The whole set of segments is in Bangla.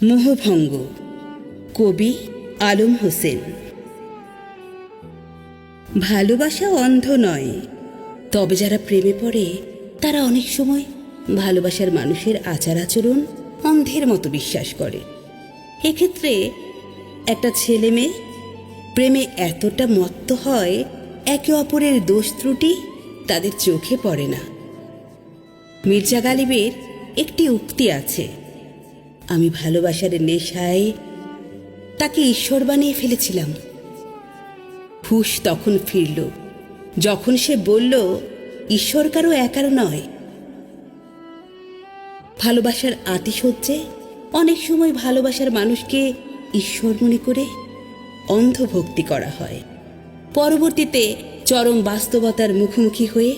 মোহভঙ্গ, কবি আলম হোসেন। ভালোবাসা অন্ধ নয়, তবে যারা প্রেমে পড়ে তারা অনেক সময় ভালোবাসার মানুষের আচার আচরণ অন্ধের মতো বিশ্বাস করে। এক্ষেত্রে একটা ছেলে মেয়ে প্রেমে এতটা মত্ত হয়, একে অপরের দোষ ত্রুটি তাদের চোখে পড়ে না। মির্জা গালিবের একটি উক্তি আছে, আমি ভালোবাসার নেশায় তাকে ঈশ্বর বানিয়ে ফেলেছিলাম। হুশ তখন ফিরল যখন সে বলল, ঈশ্বর কারো একার নয়। ভালোবাসার আতিশয্যে অনেক সময় ভালোবাসার মানুষকে ঈশ্বর মনে করে অন্ধভক্তি করা হয়। পরবর্তীতে চরম বাস্তবতার মুখোমুখি হয়ে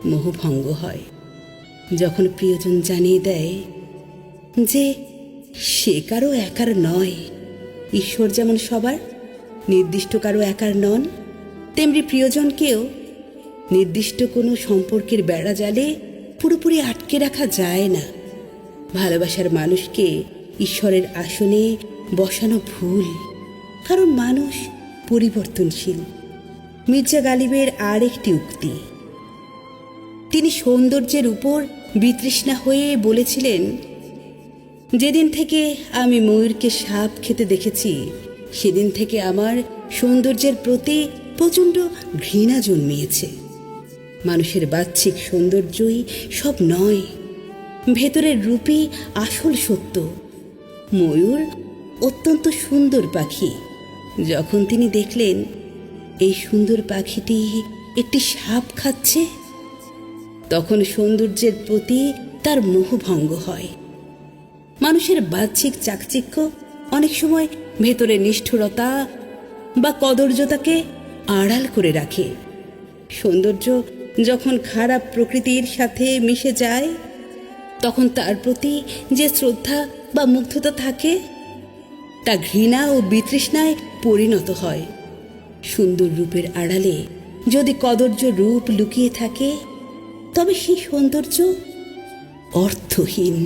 মোহভঙ্গ হয়, যখন প্রিয়জন জানিয়ে দেয় যে সে কারো একার নয়। ঈশ্বর যেমন সবার, নির্দিষ্ট কারো একার নন, তেমনি প্রিয়জনকেও নির্দিষ্ট কোনো সম্পর্কের বেড়া জালে পুরোপুরি আটকে রাখা যায় না। ভালোবাসার মানুষকে ঈশ্বরের আসনে বসানো ভুল, কারণ মানুষ পরিবর্তনশীল। মির্জা গালিবের আর একটি উক্তি, তিনি সৌন্দর্যের উপর বিতৃষ্ণা হয়ে বলেছিলেন, যেদিন থেকে আমি ময়ূরকে সাপ খেতে দেখেছি, সেদিন থেকে আমার সৌন্দর্যের প্রতি প্রচণ্ড ঘৃণা জন্মিয়েছে। মানুষের বাহ্যিক সৌন্দর্যই সব নয়, ভেতরের রূপই আসল সত্য। ময়ূর অত্যন্ত সুন্দর পাখি। যখন তিনি দেখলেন এই সুন্দর পাখিটি একটি সাপ খাচ্ছে, তখন সৌন্দর্যের প্রতি তার মোহভঙ্গ হয়। মানুষের বাহ্যিক চাকচিক্য অনেক সময় ভেতরে নিষ্ঠুরতা বা কদর্যতাকে আড়াল করে রাখে। সৌন্দর্য যখন খারাপ প্রকৃতির সাথে মিশে যায়, তখন তার প্রতি যে শ্রদ্ধা বা মুগ্ধতা থাকে তা ঘৃণা ও বিতৃষ্ণায় পরিণত হয়। সুন্দর রূপের আড়ালে যদি কদর্য রূপ লুকিয়ে থাকে, তবে সেই সৌন্দর্য অর্থহীন।